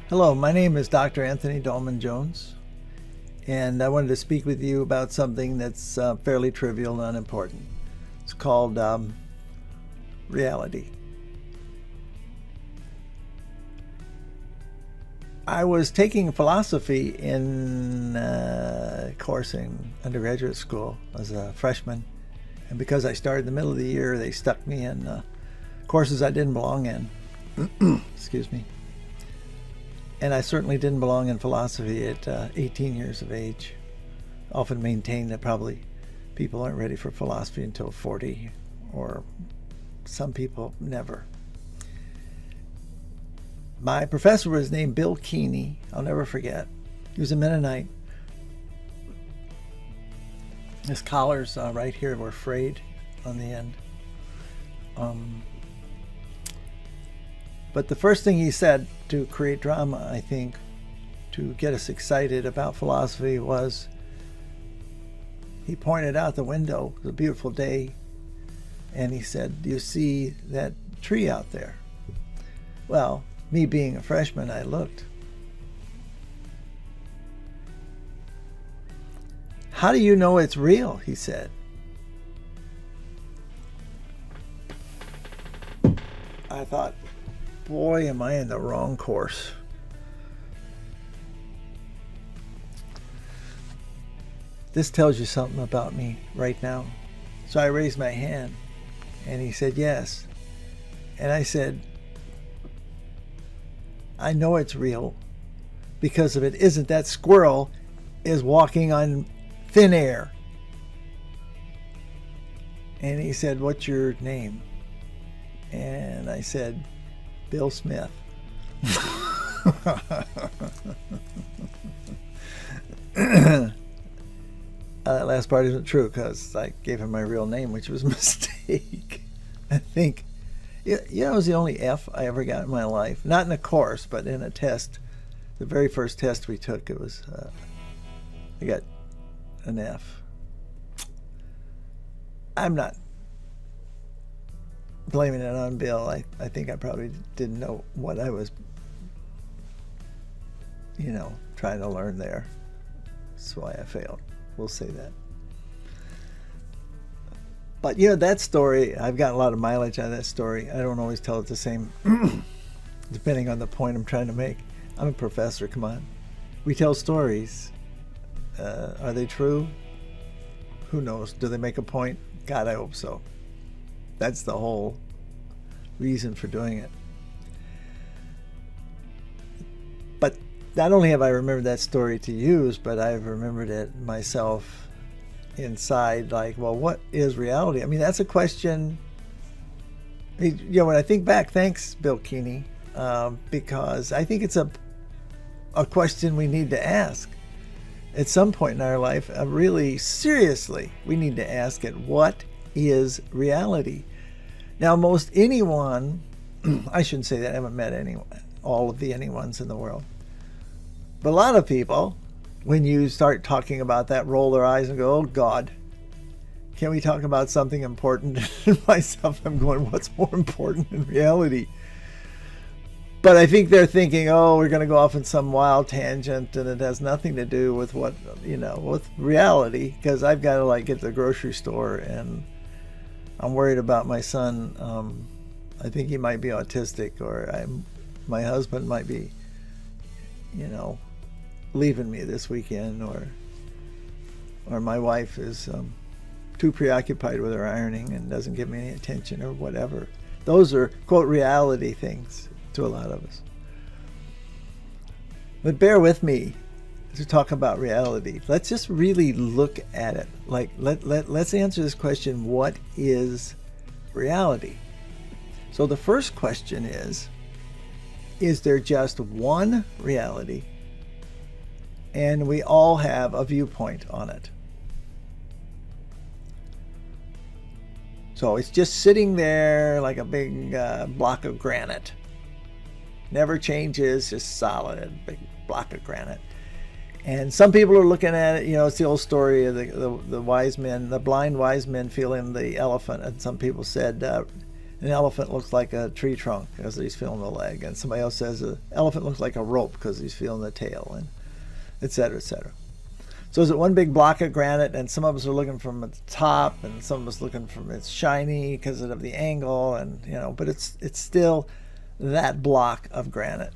Hello, my name is Dr. Anthony Dallmann-Jones, and I wanted to speak with you about something that's fairly trivial and unimportant. It's called reality. I was taking philosophy in a course in undergraduate school as a freshman, and because I started in the middle of the year, they stuck me in courses I didn't belong in. Excuse me. And I certainly didn't belong in philosophy at 18 years of age. Often maintain that probably people aren't ready for philosophy until 40, or some people never. My professor was named Bill Keeney. I'll never forget. He was a Mennonite. His collars right here were frayed on the end. But the first thing he said to create drama, I think, to get us excited about philosophy, was he pointed out the window. It was a beautiful day. And he said, "Do you see that tree out there?" Well, me being a freshman, I looked. "How do you know it's real?" he said. I thought, boy, am I in the wrong course. This tells you something about me right now. So I raised my hand, and he said, "Yes." And I said, "I know it's real, because if it isn't, that squirrel is walking on thin air." And he said, "What's your name?" And I said, "Bill Smith." That last part isn't true, because I gave him my real name, which was a mistake. I think, it was the only F I ever got in my life. Not in a course, but in a test. The very first test we took, it was, I got an F. I'm not blaming it on Bill. I think I probably didn't know what I was, trying to learn there. That's why I failed. We'll say that. But, that story, I've gotten a lot of mileage out of that story. I don't always tell it the same, depending on the point I'm trying to make. I'm a professor, come on. We tell stories. Are they true? Who knows? Do they make a point? God, I hope so. That's the whole reason for doing it. But not only have I remembered that story to use, but I've remembered it myself inside, like, well, what is reality? I mean, that's a question. When I think back, thanks, Bill Keeney, because I think it's a question we need to ask at some point in our life. Really seriously, we need to ask it. What is reality? Now, most anyone, I shouldn't say that, I haven't met anyone, all of the anyones in the world, but a lot of people, when you start talking about that, roll their eyes and go, "Oh God, can we talk about something important?" And myself, I'm going, what's more important in reality? But I think they're thinking, oh, we're going to go off in some wild tangent, and it has nothing to do with what, with reality, because I've got to get to the grocery store, and I'm worried about my son. I think he might be autistic, or my husband might be, leaving me this weekend, or my wife is too preoccupied with her ironing and doesn't give me any attention, or whatever. Those are, quote, reality things to a lot of us. But bear with me to talk about reality. Let's just really look at it. Let's answer this question: what is reality? So the first question is there just one reality, and we all have a viewpoint on it? So it's just sitting there like a big block of granite. Never changes, just solid, big block of granite. And some people are looking at it, it's the old story of the wise men, the blind wise men feeling the elephant. And some people said, an elephant looks like a tree trunk because he's feeling the leg, and somebody else says an elephant looks like a rope because he's feeling the tail, and et cetera, et cetera. So is it one big block of granite, and some of us are looking from the top, and some of us looking from it's shiny because of the angle, and but it's still that block of granite.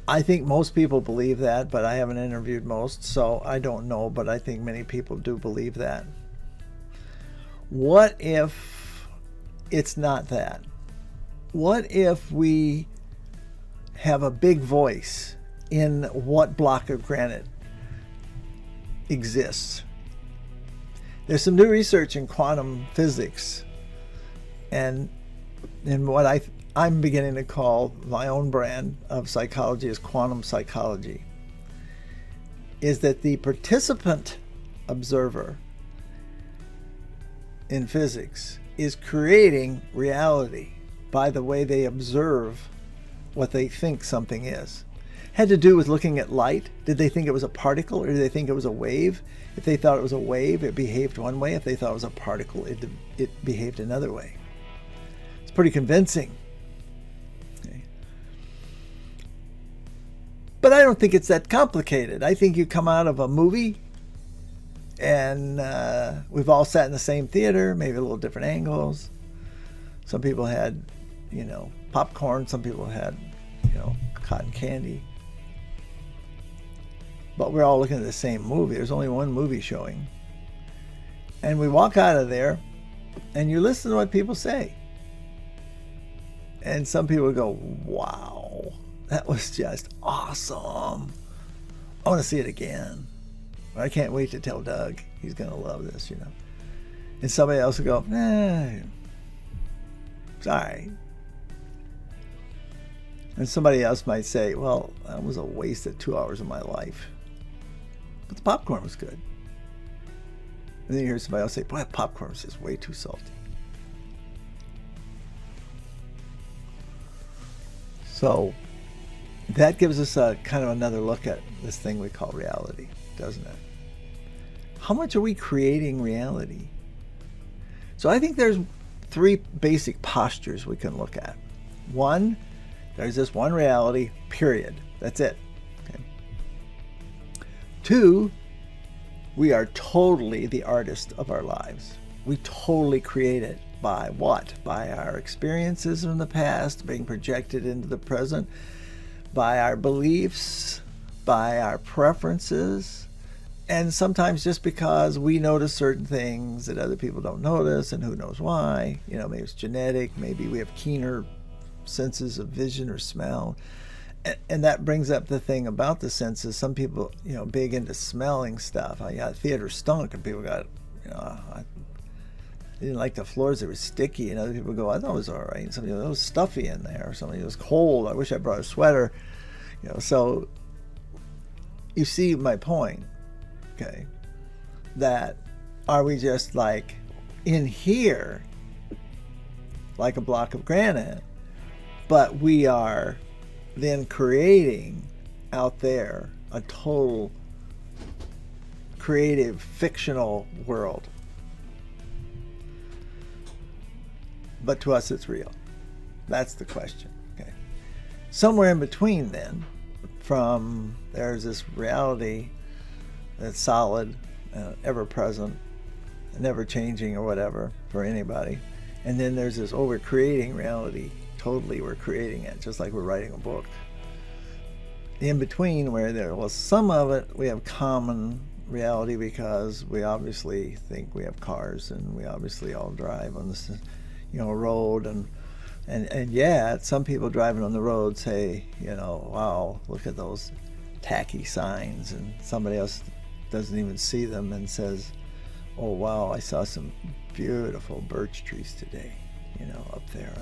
I think most people believe that, but I haven't interviewed most, so I don't know, but I think many people do believe that. What if it's not that? What if we have a big voice in what block of granite exists? There's some new research in quantum physics, and in what I'm beginning to call my own brand of psychology is quantum psychology, is that the participant observer in physics is creating reality by the way they observe what they think something is. Had to do with looking at light. Did they think it was a particle, or did they think it was a wave? If they thought it was a wave, it behaved one way. If they thought it was a particle, it behaved another way. It's pretty convincing. Okay. But I don't think it's that complicated. I think you come out of a movie, and we've all sat in the same theater, maybe a little different angles. Some people had, popcorn. Some people had, cotton candy. But we're all looking at the same movie. There's only one movie showing. And we walk out of there, and you listen to what people say. And some people go, wow, that was just awesome. I want to see it again. I can't wait to tell Doug. He's going to love this, And somebody else will go, it's all right. And somebody else might say, well, that was a waste of 2 hours of my life. But the popcorn was good. And then you hear somebody else say, boy, that popcorn was just way too salty. So that gives us a kind of another look at this thing we call reality, doesn't it? How much are we creating reality? So I think there's three basic postures we can look at. One, there's this one reality, period. That's it. Okay. Two, we are totally the artist of our lives. We totally create it by what? By our experiences in the past being projected into the present, by our beliefs, by our preferences, and sometimes just because we notice certain things that other people don't notice, and who knows why. Maybe it's genetic, maybe we have keener senses of vision or smell. And that brings up the thing about the senses. Some people, big into smelling stuff. Theater stunk, and people got, I didn't like the floors, they were sticky, and other people go, I thought it was all right. And somebody goes, it was stuffy in there, or somebody, it was cold, I wish I brought a sweater. So you see my point, okay? That are we just like in here, like a block of granite, but we are then creating out there a total creative fictional world. But to us it's real. That's the question. Okay. Somewhere in between then, from there's this reality that's solid, ever present, never changing or whatever for anybody. And then there's this, we're creating reality. Totally, we're creating it, just like we're writing a book. In between, where some of it we have common reality because we obviously think we have cars, and we obviously all drive on this, road, and yet some people driving on the road say, wow, look at those tacky signs, and somebody else doesn't even see them and says, oh wow, I saw some beautiful birch trees today, up there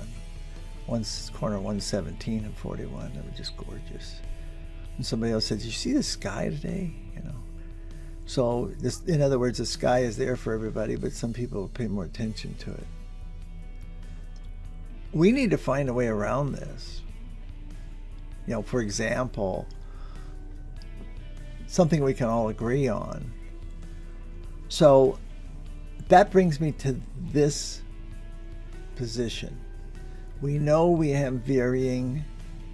on corner 117 and 41. They were just gorgeous. And somebody else said, did you see the sky today? So this, in other words, the sky is there for everybody, but some people pay more attention to it. We need to find a way around this. For example, something we can all agree on. So that brings me to this position. We know we have varying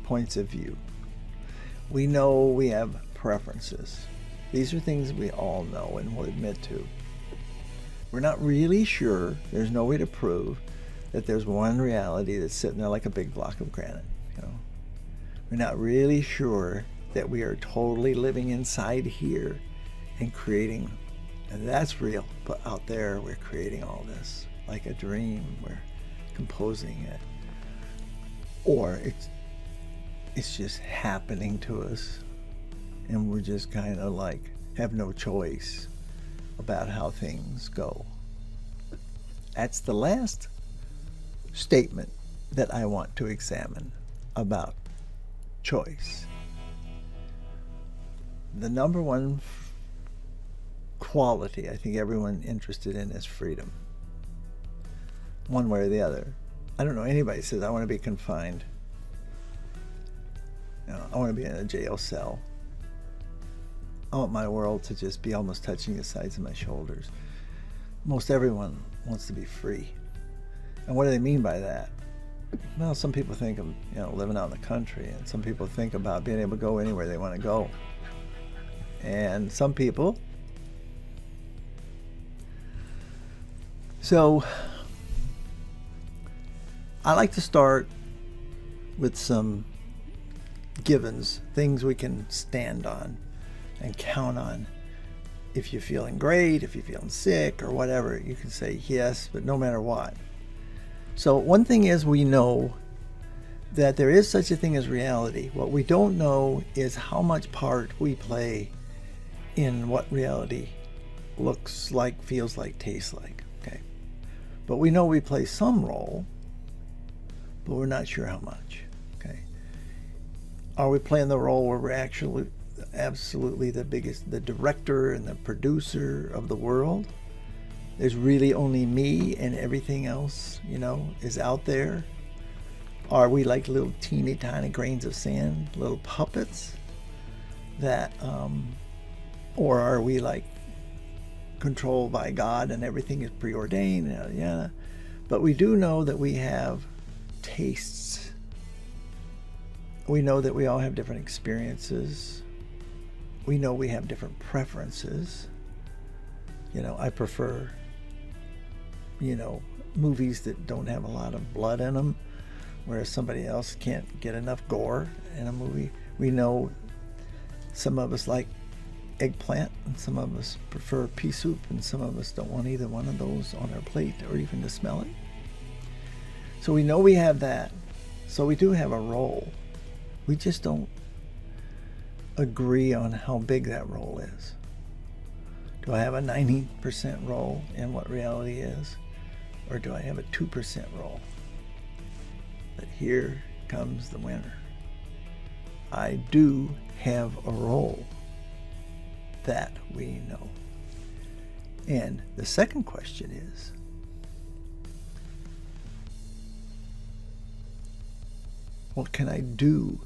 points of view. We know we have preferences. These are things we all know and will admit to. We're not really sure, there's no way to prove that there's one reality that's sitting there like a big block of granite. We're not really sure that we are totally living inside here and creating, and that's real, but out there we're creating all this like a dream. We're composing it, or it's just happening to us, and we're just kind of like have no choice about how things go. That's the last statement that I want to examine about choice. The number one quality I think everyone interested in is freedom, one way or the other. I don't know anybody says I want to be confined. I want to be in a jail cell. I want my world to just be almost touching the sides of my shoulders. Most everyone wants to be free. And what do they mean by that? Well, some people think of living out in the country, and some people think about being able to go anywhere they want to go. And some people, so I like to start with some givens, things we can stand on and count on. If you're feeling great, if you're feeling sick or whatever, you can say yes, but no matter what. So one thing is, we know that there is such a thing as reality. What we don't know is how much part we play in what reality looks like, feels like, tastes like. Okay, but we know we play some role, but we're not sure how much. Okay, are we playing the role where we're actually absolutely the director and the producer of the world? There's really only me and everything else, is out there? Are we like little teeny tiny grains of sand, little puppets that, or are we like controlled by God and everything is preordained? Yeah. But we do know that we have tastes. We know that we all have different experiences. We know we have different preferences. I prefer, movies that don't have a lot of blood in them, whereas somebody else can't get enough gore in a movie. We know some of us like eggplant, and some of us prefer pea soup, and some of us don't want either one of those on our plate or even to smell it. So we know we have that. So we do have a role. We just don't agree on how big that role is. Do I have a 90% role in what reality is? Or do I have a 2% role? But here comes the winner. I do have a role. That we know. And the second question is, what can I do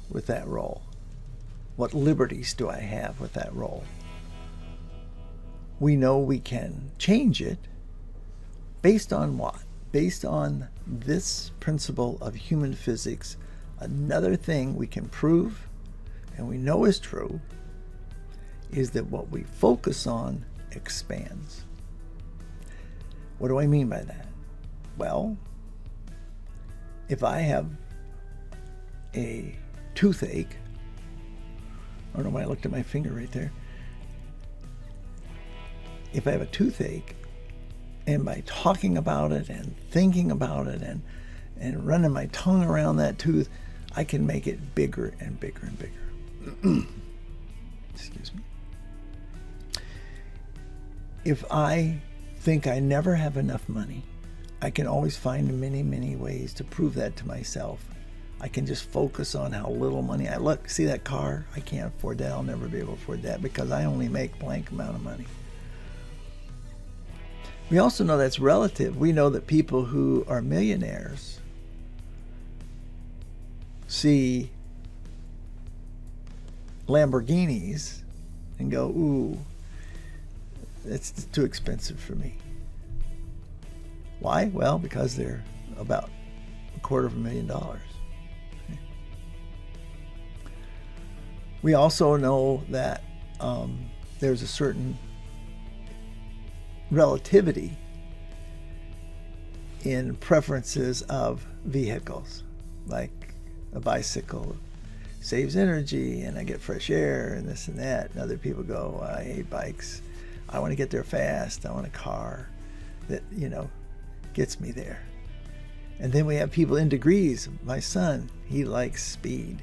with that role? What liberties do I have with that role? We know we can change it based on what? Based on this principle of human physics. Another thing we can prove and we know is true is that what we focus on expands. What do I mean by that? Well, if I have a toothache, I don't know why I looked at my finger right there. If I have a toothache, and by talking about it and thinking about it and running my tongue around that tooth, I can make it bigger and bigger and bigger. Excuse me. If I think I never have enough money, I can always find many, many ways to prove that to myself. I can just focus on how little money I look. See that car? I can't afford that. I'll never be able to afford that because I only make blank amount of money. We also know that's relative. We know that people who are millionaires see Lamborghinis and go, ooh, it's too expensive for me. Why? Well, because they're about $250,000. We also know that there's a certain relativity in preferences of vehicles. Like a bicycle saves energy and I get fresh air and this and that. And other people go, I hate bikes. I want to get there fast. I want a car that, gets me there. And then we have people in degrees. My son, he likes speed.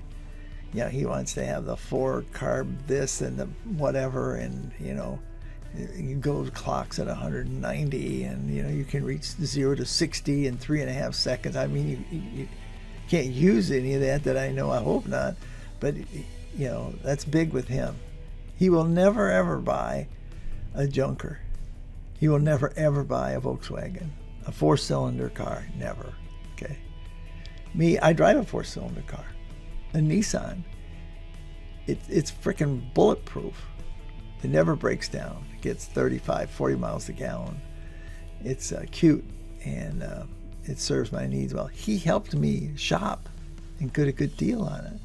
He wants to have the 4-carb this and the whatever, and you go clocks at 190, and you can reach 0 to 60 in 3.5 seconds. I mean, you can't use any of that I know. I hope not, but that's big with him. He will never ever buy a junker. He will never ever buy a Volkswagen, a 4-cylinder car. Never. Okay. Me, I drive a 4-cylinder car. A Nissan. It's freaking bulletproof. It never breaks down. It gets 35, 40 miles a gallon. It's cute, and it serves my needs well. He helped me shop and get a good deal on it,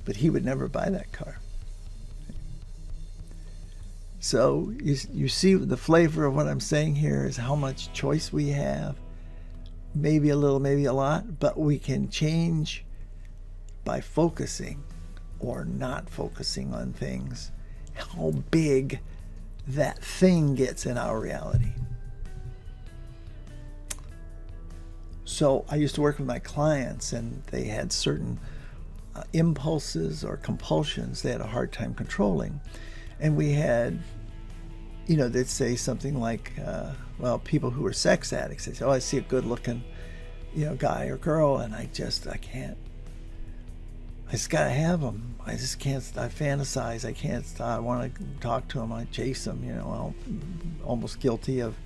but he would never buy that car. So you see the flavor of what I'm saying here is how much choice we have. Maybe a little, maybe a lot, but we can change by focusing or not focusing on things, how big that thing gets in our reality. So I used to work with my clients, and they had certain impulses or compulsions they had a hard time controlling. And we had, they'd say something like, people who are sex addicts, they say, I see a good looking, guy or girl, and I can't. I just gotta have them. I just can't. I fantasize. I can't stop. I want to talk to them. I chase them. I'm almost guilty of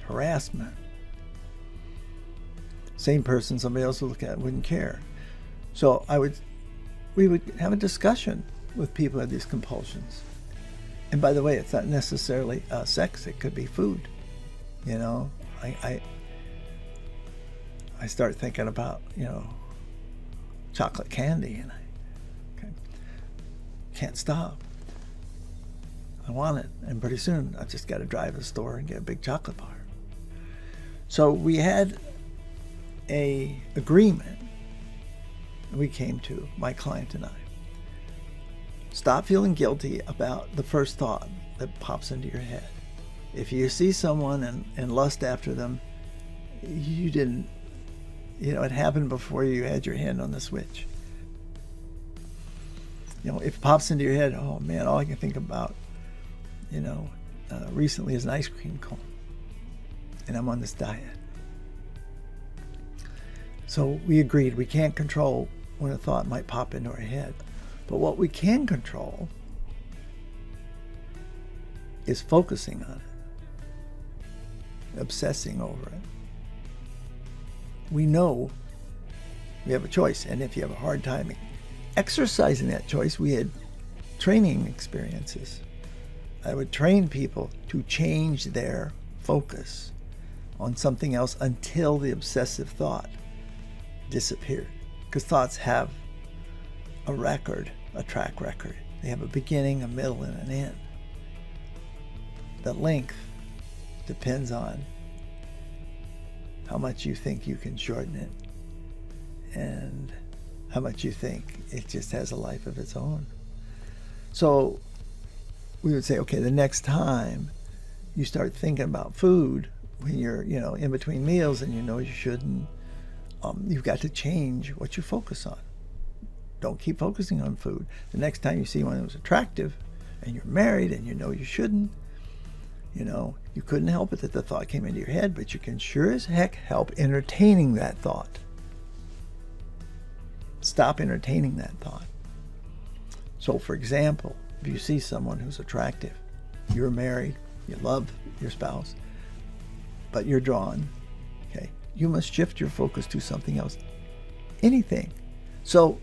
harassment. Same person, somebody else would look at it, wouldn't care. So we would have a discussion with people who have these compulsions. And by the way, it's not necessarily sex. It could be food. I start thinking about, chocolate candy, and I can't stop. I want it, and pretty soon I've just got to drive to the store and get a big chocolate bar. So we had a agreement we came to, my client and I. Stop feeling guilty about the first thought that pops into your head. If you see someone and lust after them, you didn't, it happened before you had your hand on the switch. If it pops into your head, oh man, all I can think about, recently is an ice cream cone, and I'm on this diet. So we agreed we can't control when a thought might pop into our head, but what we can control is focusing on it, obsessing over it. We know we have a choice, and if you have a hard time exercising that choice, we had training experiences. I would train people to change their focus on something else until the obsessive thought disappeared. Because thoughts have a track record. They have a beginning, a middle, and an end. The length depends on how much you think you can shorten it, and how much you think it just has a life of its own. So we would say, okay, the next time you start thinking about food when you're, in between meals and you shouldn't, you've got to change what you focus on. Don't keep focusing on food. The next time you see one that was attractive and you're married and you shouldn't, you couldn't help it that the thought came into your head, but you can sure as heck help entertaining that thought. Stop entertaining that thought. So, for example, if you see someone who's attractive, you're married, you love your spouse, but you're drawn, okay, you must shift your focus to something else. Anything. So,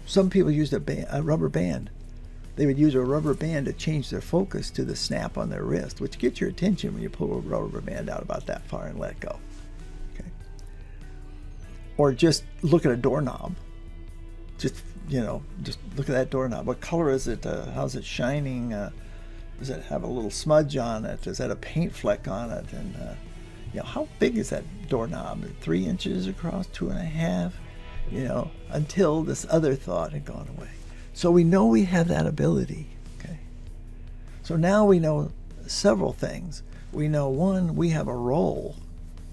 some people use a rubber band they would use a rubber band to change their focus to the snap on their wrist, which gets your attention when you pull a rubber band out about that far and let go. Okay. Or just look at a doorknob. Just look at that doorknob. What color is it? How's it shining? Does it have a little smudge on it? Does it have a paint fleck on it? And how big is that doorknob? 3 inches across, 2.5, until this other thought had gone away. So we know we have that ability. Okay. So now we know several things. We know, one, we have a role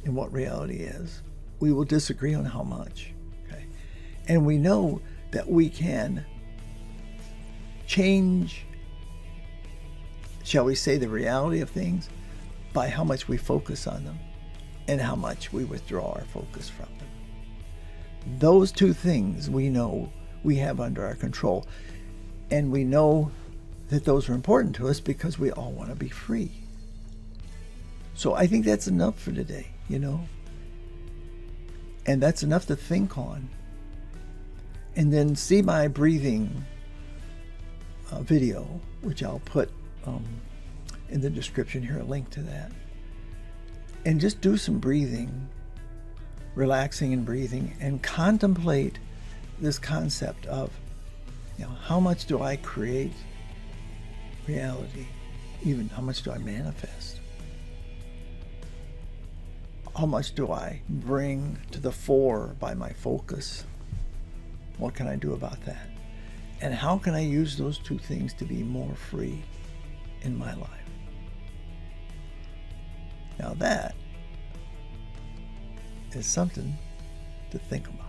in what reality is. We will disagree on how much. Okay. And we know that we can change, shall we say, the reality of things by how much we focus on them and how much we withdraw our focus from them. Those two things we know we have under our control. And we know that those are important to us because we all want to be free. So I think that's enough for today, And that's enough to think on. And then see my breathing video, which I'll put in the description here, a link to that. And just do some breathing, relaxing and breathing, and contemplate this concept of, how much do I create reality? Even how much do I manifest? How much do I bring to the fore by my focus? What can I do about that? And how can I use those two things to be more free in my life? Now that is something to think about.